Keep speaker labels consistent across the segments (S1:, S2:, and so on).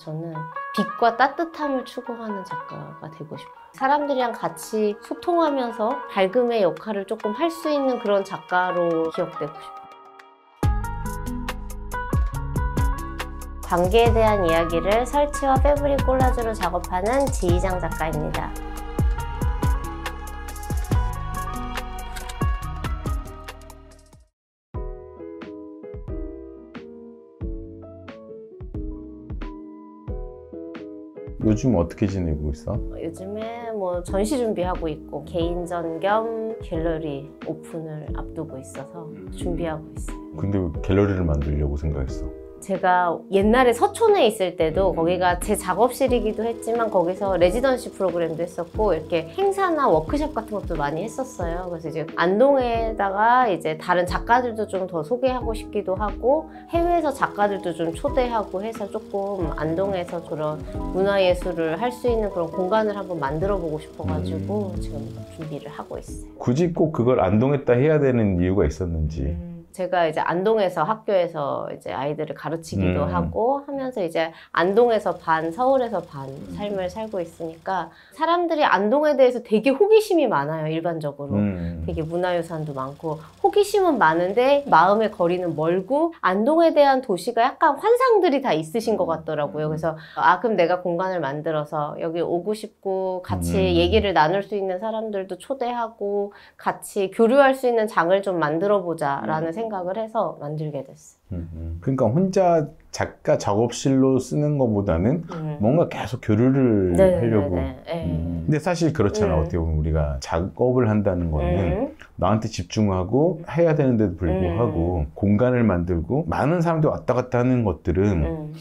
S1: 저는 빛과 따뜻함을 추구하는 작가가 되고 싶어요. 사람들이랑 같이 소통하면서 밝음의 역할을 조금 할 수 있는 그런 작가로 기억되고 싶어요. 관계에 대한 이야기를 설치와 패브릭 콜라주로 작업하는 지희장 작가입니다.
S2: 요즘 어떻게 지내고 있어?
S1: 요즘에 뭐 전시 준비하고 있고 개인전 겸 갤러리 오픈을 앞두고 있어서 준비하고 있어요.
S2: 근데 왜 갤러리를 만들려고 생각했어?
S1: 제가 옛날에 서촌에 있을 때도 거기가 제 작업실이기도 했지만 거기서 레지던시 프로그램도 했었고 이렇게 행사나 워크숍 같은 것도 많이 했었어요. 그래서 이제 안동에다가 이제 다른 작가들도 좀 더 소개하고 싶기도 하고 해외에서 작가들도 좀 초대하고 해서 조금 안동에서 그런 문화예술을 할 수 있는 그런 공간을 한번 만들어 보고 싶어가지고 지금 준비를 하고 있어요.
S2: 굳이 꼭 그걸 안동에다 해야 되는 이유가 있었는지.
S1: 제가 이제 안동에서 학교에서 이제 아이들을 가르치기도 하고 하면서 이제 안동에서 반, 서울에서 반 삶을 살고 있으니까 사람들이 안동에 대해서 되게 호기심이 많아요, 일반적으로. 되게 문화유산도 많고 호기심은 많은데 마음의 거리는 멀고 안동에 대한 도시가 약간 환상들이 다 있으신 것 같더라고요. 그래서 그럼 내가 공간을 만들어서 여기 오고 싶고 같이 얘기를 나눌 수 있는 사람들도 초대하고 같이 교류할 수 있는 장을 좀 만들어 보자 라는 생각을 해서 만들게 됐어요.
S2: 그러니까 혼자 작가 작업실로 쓰는 것보다는 뭔가 계속 교류를 하려고. 근데 사실 그렇잖아. 어떻게 보면 우리가 작업을 한다는 거는 나한테 집중하고 해야 되는데도 불구하고 공간을 만들고 많은 사람들이 왔다 갔다 하는 것들은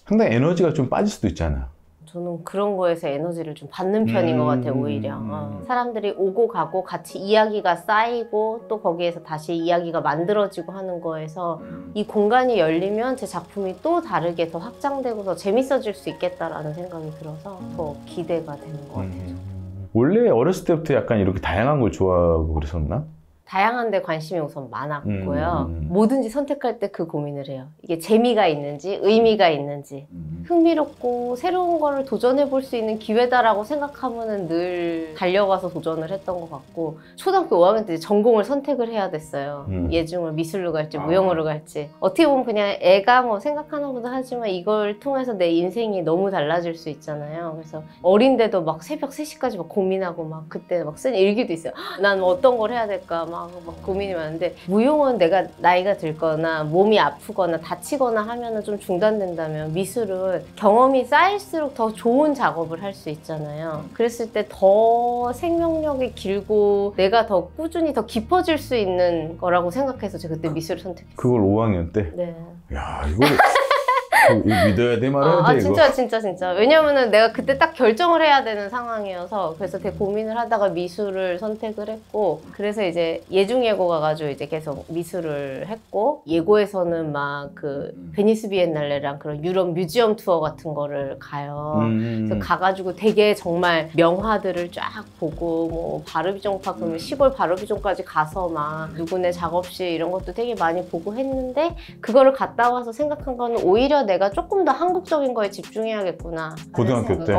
S2: 상당히 에너지가 좀 빠질 수도 있잖아.
S1: 저는 그런 거에서 에너지를 좀 받는 편인 것 같아요, 오히려. 사람들이 오고 가고 같이 이야기가 쌓이고 또 거기에서 다시 이야기가 만들어지고 하는 거에서 이 공간이 열리면 제 작품이 또 다르게 더 확장되고 더 재밌어질 수 있겠다라는 생각이 들어서 더 기대가 되는 것 같아요.
S2: 원래 어렸을 때부터 약간 이렇게 다양한 걸 좋아하고 그랬었나?
S1: 다양한 데 관심이 우선 많았고요. 뭐든지 선택할 때 그 고민을 해요. 이게 재미가 있는지 의미가 있는지 흥미롭고 새로운 거를 도전해 볼 수 있는 기회다라고 생각하면은 늘 달려가서 도전을 했던 것 같고 초등학교 5학년 때 전공을 선택을 해야 됐어요. 예중을 미술로 갈지 무용으로 갈지 어떻게 보면 그냥 애가 뭐 생각하나 보다 하지만 이걸 통해서 내 인생이 너무 달라질 수 있잖아요. 그래서 어린데도 막 새벽 3시까지 막 고민하고 막 그때 막 쓴 일기도 있어요. 난 어떤 걸 해야 될까 막 고민이 많은데 무용은 내가 나이가 들거나 몸이 아프거나 다치거나 하면은 좀 중단된다면 미술은 경험이 쌓일수록 더 좋은 작업을 할 수 있잖아요. 그랬을 때 더 생명력이 길고 내가 더 꾸준히 더 깊어질 수 있는 거라고 생각해서 제가 그때 미술을 선택했어요.
S2: 그걸 5학년 때?
S1: 네.
S2: 야, 이거 믿어야 돼 말아야 돼
S1: 진짜
S2: 이거.
S1: 진짜 왜냐면은 내가 그때 딱 결정을 해야 되는 상황이어서 그래서 되게 고민을 하다가 미술을 선택을 했고 그래서 이제 예중예고 가가지고 이제 계속 미술을 했고 예고에서는 막 그 베니스 비엔날레랑 그런 유럽 뮤지엄 투어 같은 거를 가요. 그래서 가가지고 되게 정말 명화들을 쫙 보고 뭐 바르비종파 그러면 시골 바르비종까지 가서 막 누구네 작업실 이런 것도 되게 많이 보고 했는데 그거를 갔다 와서 생각한 거는 오히려 내가 조금 더 한국적인 거에 집중해야겠구나.
S2: 고등학교 때?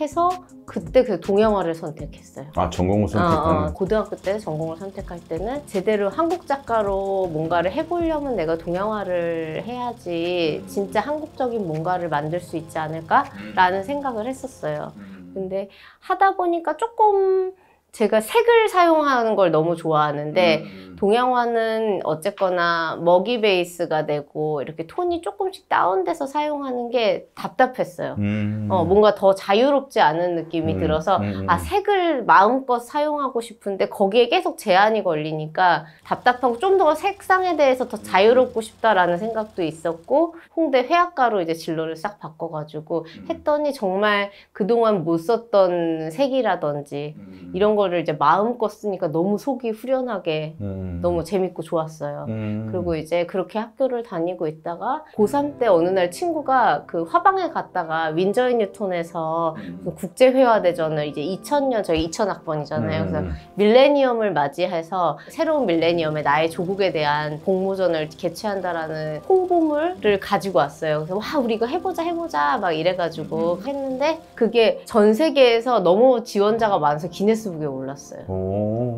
S1: 해서 그때 그 동양화를 선택했어요.
S2: 아, 전공을 선택하는?
S1: 고등학교 때 전공을 선택할 때는 제대로 한국 작가로 뭔가를 해보려면 내가 동양화를 해야지 진짜 한국적인 뭔가를 만들 수 있지 않을까라는 생각을 했었어요. 근데 하다 보니까 조금 제가 색을 사용하는 걸 너무 좋아하는데 동양화는 어쨌거나 먹이 베이스가 되고 이렇게 톤이 조금씩 다운돼서 사용하는 게 답답했어요. 뭔가 더 자유롭지 않은 느낌이 들어서 색을 마음껏 사용하고 싶은데 거기에 계속 제한이 걸리니까 답답하고 좀 더 색상에 대해서 더 자유롭고 싶다라는 생각도 있었고 홍대 회화가로 이제 진로를 싹 바꿔가지고 했더니 정말 그동안 못 썼던 색이라든지 이런 걸 그거를 이제 마음껏 쓰니까 너무 속이 후련하게 너무 재밌고 좋았어요. 그리고 이제 그렇게 학교를 다니고 있다가 고3 때 어느 날 친구가 그 화방에 갔다가 윈저 앤 뉴턴에서 그 국제회화대전을 이제 2000년, 저희 2000학번이잖아요. 그래서 밀레니엄을 맞이해서 새로운 밀레니엄에 나의 조국에 대한 공모전을 개최한다라는 홍보물을 가지고 왔어요. 그래서 와, 우리 이거 해보자 막 이래가지고 했는데 그게 전 세계에서 너무 지원자가 많아서 기네스북에 올랐어요.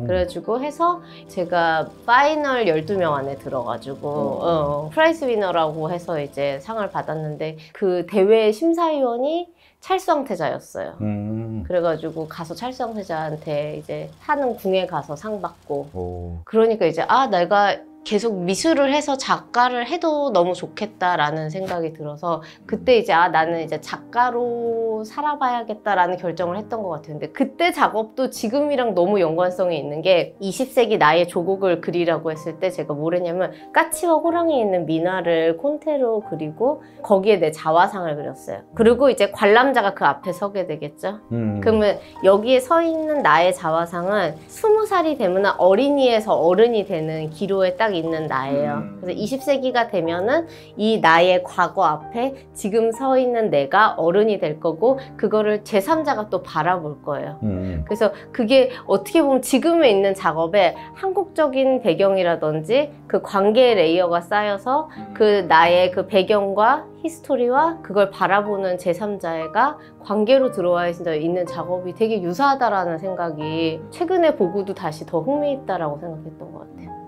S1: 그래가지고 해서 제가 파이널 12명 안에 들어가지고 프라이스 위너라고 해서 이제 상을 받았는데 그 대회 심사위원이 찰수왕태자였어요. 그래가지고 가서 찰수왕태자한테 이제 하는 궁에 가서 상 받고 그러니까 이제 내가 계속 미술을 해서 작가를 해도 너무 좋겠다라는 생각이 들어서 그때 이제 나는 이제 작가로 살아봐야겠다라는 결정을 했던 것 같아요. 근데 그때 작업도 지금이랑 너무 연관성이 있는 게 20세기 나의 조국을 그리라고 했을 때 제가 뭘 했냐면 까치와 호랑이 있는 민화를 콘테로 그리고 거기에 내 자화상을 그렸어요. 그리고 이제 관람자가 그 앞에 서게 되겠죠. 그러면 여기에 서 있는 나의 자화상은 20살이 되면 어린이에서 어른이 되는 기로에 딱 있는 나예요. 그래서 20세기가 되면은 이 나의 과거 앞에 지금 서 있는 내가 어른이 될 거고 그거를 제3자가 또 바라볼 거예요. 그래서 그게 어떻게 보면 지금에 있는 작업에 한국적인 배경이라든지 그 관계의 레이어가 쌓여서 그 나의 그 배경과 히스토리와 그걸 바라보는 제3자가 관계로 들어와 있는 작업이 되게 유사하다라는 생각이 최근에 보고도 다시 더 흥미있다라고 생각했던 것 같아요.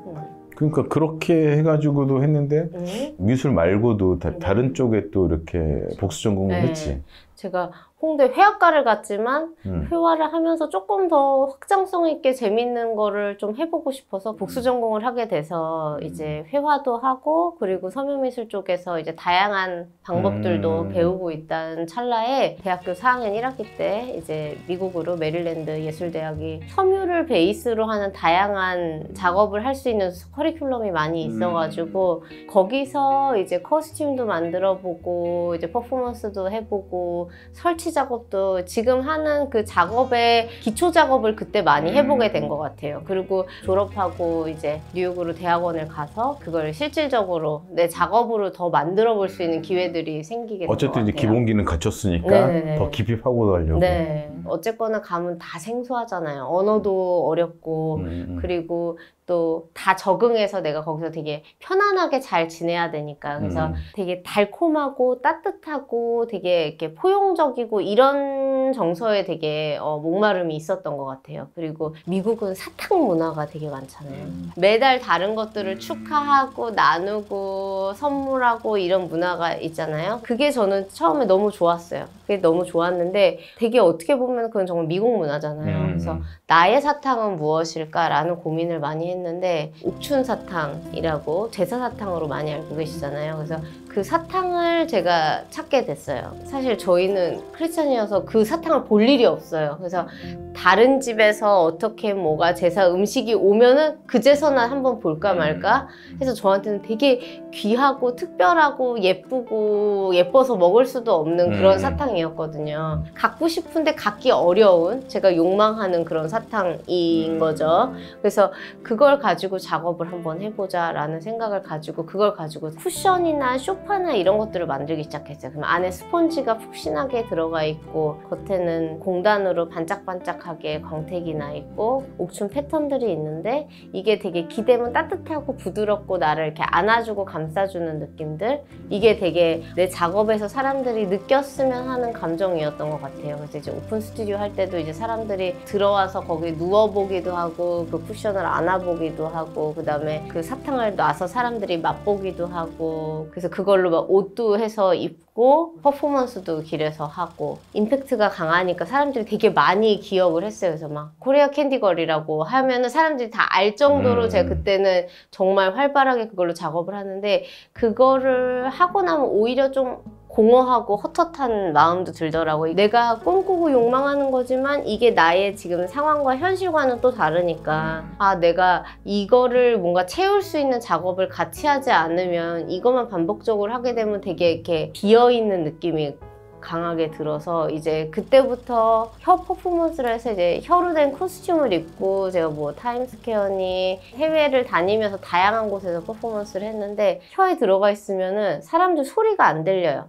S2: 그러니까 그렇게 해가지고도 했는데 미술 말고도 다른 쪽에 또 이렇게 복수 전공을 했지.
S1: 제가 홍대 회화과를 갔지만 회화를 하면서 조금 더 확장성 있게 재밌는 거를 좀 해보고 싶어서 복수 전공을 하게 돼서 이제 회화도 하고 그리고 서명미술 쪽에서 이제 다양한 방법들도 배우고 있다는 찰나에 대학교 4학년 1학기 때 이제 미국으로 메릴랜드 예술대학이 섬유를 베이스로 하는 다양한 작업을 할 수 있는 커리큘럼이 많이 있어가지고 거기서 이제 커스튬도 만들어보고 이제 퍼포먼스도 해보고 설치 작업도 지금 하는 그 작업의 기초 작업을 그때 많이 해보게 된 것 같아요. 그리고 졸업하고 이제 뉴욕으로 대학원을 가서 그걸 실질적으로 내 작업으로 더 만들어 볼 수 있는 기회들이 생기게 된 것 같아요.
S2: 어쨌든 이제 기본기는 갖췄으니까 더 깊이 파고들려고.
S1: 네. 어쨌거나 가면 다 생소하잖아요. 언어도 어렵고 그리고 또 다 적응해서 내가 거기서 되게 편안하게 잘 지내야 되니까 그래서 되게 달콤하고 따뜻하고 되게 이렇게 포용적이고 이런 정서에 되게 목마름이 있었던 것 같아요. 그리고 미국은 사탕 문화가 되게 많잖아요. 매달 다른 것들을 축하하고 나누고 선물하고 이런 문화가 있잖아요. 그게 저는 처음에 너무 좋았어요. 그게 너무 좋았는데 되게 어떻게 보면 그건 정말 미국 문화잖아요. 그래서 나의 사탕은 무엇일까라는 고민을 많이 했는데 옥춘 사탕이라고 제사 사탕으로 많이 알고 계시잖아요. 그래서 그 사탕을 제가 찾게 됐어요. 사실 저희는 크리스찬이어서 그 사탕을 볼 일이 없어요. 그래서 다른 집에서 어떻게 뭐가 제사 음식이 오면은 그제서나 한번 볼까 말까 해서 저한테는 되게 귀하고 특별하고 예쁘고 예뻐서 먹을 수도 없는 그런 사탕이었거든요. 갖고 싶은데 갖기 어려운 제가 욕망하는 그런 사탕인 거죠. 그래서 그걸 가지고 작업을 한번 해보자 라는 생각을 가지고 그걸 가지고 쿠션이나 소파나 이런 것들을 만들기 시작했어요. 그럼 안에 스펀지가 푹신하게 들어가 있고 겉에는 공단으로 반짝반짝하게 광택이 나 있고 옥춘 패턴들이 있는데 이게 되게 기대면 따뜻하고 부드럽고 나를 이렇게 안아주고 감싸주는 느낌들 이게 되게 내 작업에서 사람들이 느꼈으면 하는 감정이었던 것 같아요. 그래서 이제 오픈 스튜디오 할 때도 이제 사람들이 들어와서 거기 누워보기도 하고 그 쿠션을 안아보기도 하고 그 다음에 그 사탕을 놔서 사람들이 맛보기도 하고 그래서 그걸로 막 옷도 해서 입고 퍼포먼스도 길에서 하고 임팩트가 강하니까 사람들이 되게 많이 기억을 했어요. 그래서 막 코리아 캔디걸이라고 하면은 사람들이 다 알 정도로 제가 그때는 정말 활발하게 그걸로 작업을 하는데 그거를 하고 나면 오히려 좀 공허하고 헛헛한 마음도 들더라고요. 내가 꿈꾸고 욕망하는 거지만 이게 나의 지금 상황과 현실과는 또 다르니까 내가 이거를 뭔가 채울 수 있는 작업을 같이 하지 않으면 이것만 반복적으로 하게 되면 되게 이렇게 비어있는 느낌이 강하게 들어서 이제 그때부터 혀 퍼포먼스를 해서 이제 혀로 된 코스튬을 입고 제가 뭐 타임스퀘어니 해외를 다니면서 다양한 곳에서 퍼포먼스를 했는데 혀에 들어가 있으면은 사람들 소리가 안 들려요.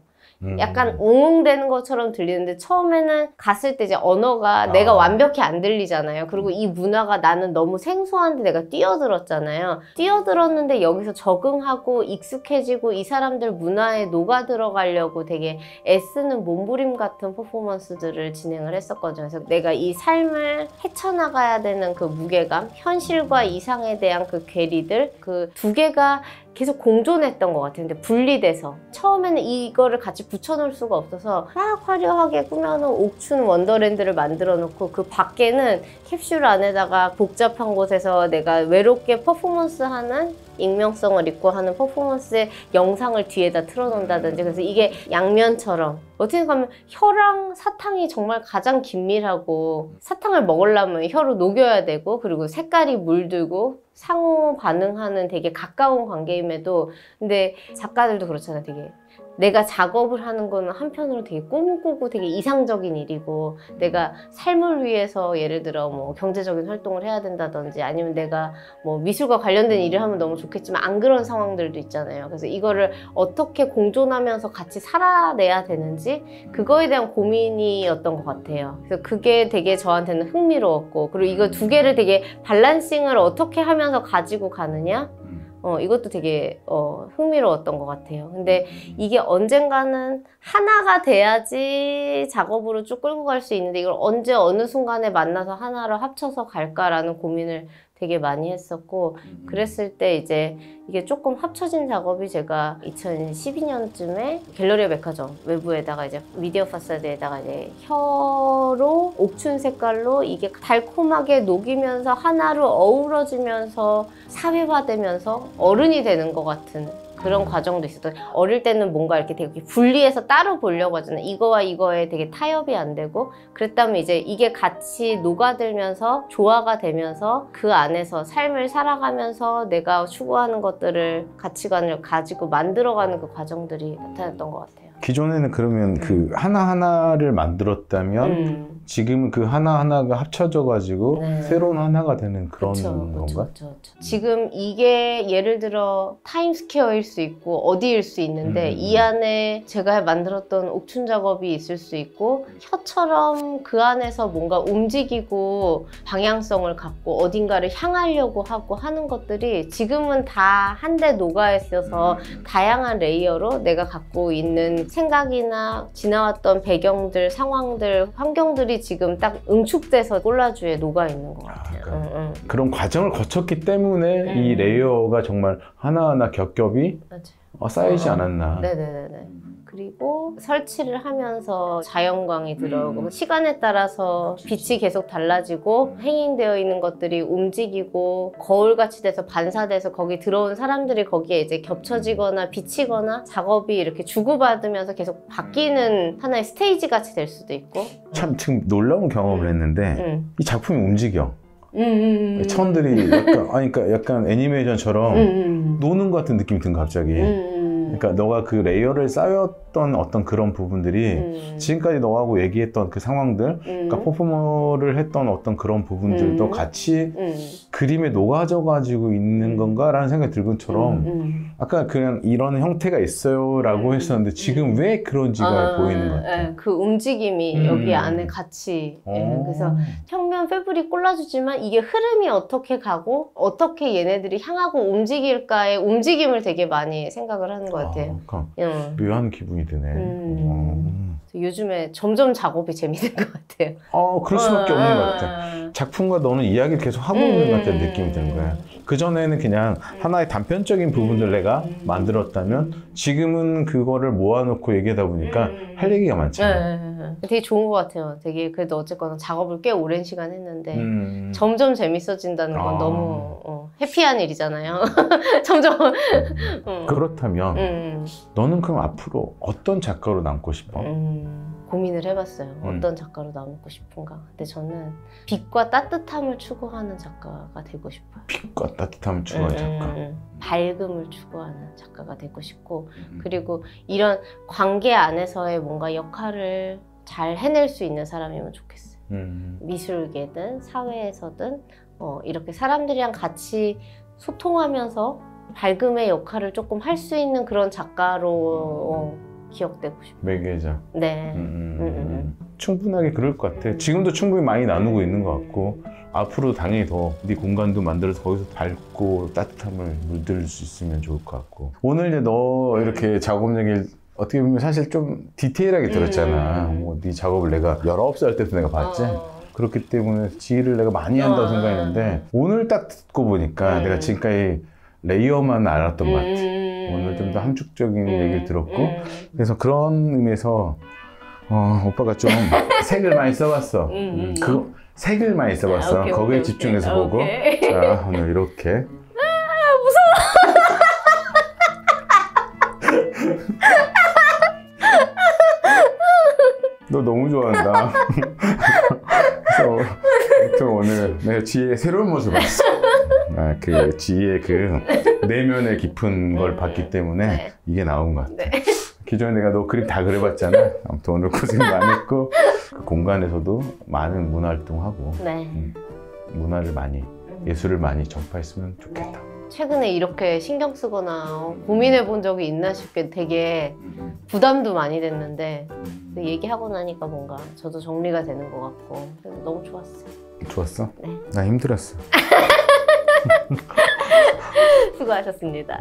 S1: 약간 웅웅대는 것처럼 들리는데 처음에는 갔을 때 이제 언어가 내가 완벽히 안 들리잖아요. 그리고 이 문화가 나는 너무 생소한데 내가 뛰어들었잖아요. 뛰어들었는데 여기서 적응하고 익숙해지고 이 사람들 문화에 녹아들어가려고 되게 애쓰는 몸부림 같은 퍼포먼스들을 진행을 했었거든요. 그래서 내가 이 삶을 헤쳐나가야 되는 그 무게감, 현실과 이상에 대한 그 괴리들, 그 두 개가 계속 공존했던 것 같아요. 근데 분리돼서 처음에는 이거를 같이 붙여놓을 수가 없어서 막 화려하게 꾸며놓은 옥춘 원더랜드를 만들어 놓고 그 밖에는 캡슐 안에다가 복잡한 곳에서 내가 외롭게 퍼포먼스하는 익명성을 입고 하는 퍼포먼스의 영상을 뒤에다 틀어놓는다든지. 그래서 이게 양면처럼 어떻게 보면 혀랑 사탕이 정말 가장 긴밀하고 사탕을 먹으려면 혀로 녹여야 되고 그리고 색깔이 물들고 상호 반응하는 되게 가까운 관계임에도 근데 작가들도 그렇잖아요. 되게 내가 작업을 하는 거는 한편으로 되게 꿈꾸고 되게 이상적인 일이고 내가 삶을 위해서 예를 들어 뭐 경제적인 활동을 해야 된다든지 아니면 내가 뭐 미술과 관련된 일을 하면 너무 좋겠지만 안 그런 상황들도 있잖아요. 그래서 이거를 어떻게 공존하면서 같이 살아내야 되는지 그거에 대한 고민이었던 것 같아요. 그래서 그게 되게 저한테는 흥미로웠고 그리고 이거 두 개를 되게 밸런싱을 어떻게 하면서 가지고 가느냐 이것도 되게 흥미로웠던 것 같아요. 근데 이게 언젠가는 하나가 돼야지 작업으로 쭉 끌고 갈 수 있는데 이걸 언제 어느 순간에 만나서 하나로 합쳐서 갈까라는 고민을 되게 많이 했었고 그랬을 때 이제 이게 조금 합쳐진 작업이 제가 2012년쯤에 갤러리아 백화점 외부에다가 이제 미디어 파사드에다가 이제 혀로 옥춘 색깔로 이게 달콤하게 녹이면서 하나로 어우러지면서 사회화되면서 어른이 되는 것 같은 그런 과정도 있었던. 어릴 때는 뭔가 이렇게 되게 분리해서 따로 보려고 하잖아요. 이거와 이거에 되게 타협이 안 되고 그랬다면 이제 이게 같이 녹아들면서 조화가 되면서 그 안에서 삶을 살아가면서 내가 추구하는 것들을 가치관을 가지고 만들어가는 그 과정들이 나타났던 것 같아요.
S2: 기존에는 그러면 그 하나하나를 만들었다면 지금은 그 하나하나가 합쳐져 가지고 새로운 하나가 되는 그런 건가?
S1: 그쵸. 지금 이게 예를 들어 타임스퀘어일 수 있고 어디일 수 있는데 이 안에 제가 만들었던 옥춘 작업이 있을 수 있고 혀처럼 그 안에서 뭔가 움직이고 방향성을 갖고 어딘가를 향하려고 하고 하는 것들이 지금은 다 한데 녹아 있어서 다양한 레이어로 내가 갖고 있는 생각이나 지나왔던 배경들, 상황들, 환경들이 지금 딱 응축돼서 콜라주에 녹아있는 것 같아요.
S2: 그런 과정을 거쳤기 때문에 이 레이어가 정말 하나하나 겹겹이 쌓이지 않았나.
S1: 네네네. 그리고 설치를 하면서 자연광이 들어오고 시간에 따라서 빛이 계속 달라지고 행잉되어 있는 것들이 움직이고 거울같이 돼서 반사돼서 거기 들어온 사람들이 거기에 이제 겹쳐지거나 비치거나 작업이 이렇게 주고받으면서 계속 바뀌는 하나의 스테이지 같이 될 수도 있고.
S2: 참 지금 놀라운 경험을 했는데 이 작품이 움직여. 천들이 약간 애니메이션처럼 노는 것 같은 느낌이 든 갑자기. 그러니까 너가 그 레이어를 쌓였던 어떤 그런 부분들이 지금까지 너하고 얘기했던 그 상황들, 그러니까 퍼포머를 했던 어떤 그런 부분들도 같이 그림에 녹아져 가지고 있는 건가라는 생각이 들 것처럼 아까 그냥 이런 형태가 있어요 라고 했었는데 지금 왜 그런지가 보이는 것 같아요.
S1: 그 움직임이 여기 안에 같이 그래서 평면 패브릭 콜라주지만 이게 흐름이 어떻게 가고 어떻게 얘네들이 향하고 움직일까의 움직임을 되게 많이 생각을 하는 것 같아요.
S2: 묘한 기분이 드네.
S1: 요즘에 점점 작업이 재밌는 것 같아요.
S2: 그럴 수밖에 없는 것 같아. 작품과 너는 이야기를 계속 하고 있는 것 같은 느낌이 드는 거야. 그전에는 그냥 하나의 단편적인 부분을 내가 만들었다면 지금은 그거를 모아놓고 얘기하다 보니까 할 얘기가 많잖아.
S1: 되게 좋은 것 같아요. 되게 그래도 어쨌거나 작업을 꽤 오랜 시간 했는데 점점 재밌어진다는 건 너무 해피한 일이잖아요. 점점
S2: 그렇다면 너는 그럼 앞으로 어떤 작가로 남고 싶어?
S1: 고민을 해봤어요. 어떤 작가로 남고 싶은가. 근데 저는 빛과 따뜻함을 추구하는 작가가 되고 싶어요.
S2: 빛과 따뜻함을 추구하는 작가.
S1: 밝음을 추구하는 작가가 되고 싶고, 그리고 이런 관계 안에서의 뭔가 역할을 잘 해낼 수 있는 사람이면 좋겠어요. 미술계든 사회에서든 이렇게 사람들이랑 같이 소통하면서 밝음의 역할을 조금 할 수 있는 그런 작가로 기억되고 싶어요.
S2: 매개자.
S1: 네.
S2: 충분하게 그럴 것 같아. 지금도 충분히 많이 나누고 있는 것 같고, 앞으로 당연히 더 네 공간도 만들어서 거기서 밝고 따뜻함을 물들 수 있으면 좋을 것 같고. 오늘 이제 너 이렇게 작업 얘기를 어떻게 보면 사실 좀 디테일하게 들었잖아. 뭐 네 작업을 내가 19살 때도 내가 봤지. 그렇기 때문에 지휘를 내가 많이 한다고 생각했는데, 오늘 딱 듣고 보니까 내가 지금까지 레이어만 알았던 것 같아. 오늘 좀 더 함축적인 얘기를 들었고, 그래서 그런 의미에서 오빠가 좀 색을 많이 써봤어. 그 색을 많이 써봤어.
S1: 오케이,
S2: 거기에
S1: 오케이,
S2: 집중해서
S1: 오케이.
S2: 보고.
S1: 오케이.
S2: 자, 오늘 이렇게. 너 너무 좋아한다. 그래서 오늘 내가 지혜의 새로운 모습을 봤어. 그 지혜의 그 내면의 깊은 걸 봤기 때문에 이게 나온 것 같아. 기존에 내가 너 그림 다 그려봤잖아. 아무튼 오늘 고생 많이 했고, 그 공간에서도 많은 문화 활동하고 문화를 많이, 예술을 많이 전파했으면 좋겠다.
S1: 최근에 이렇게 신경 쓰거나 고민해 본 적이 있나 싶게 되게 부담도 많이 됐는데, 얘기하고 나니까 뭔가 저도 정리가 되는 것 같고, 그래서 너무 좋았어요.
S2: 좋았어?
S1: 네.
S2: 나 힘들었어.
S1: 수고하셨습니다.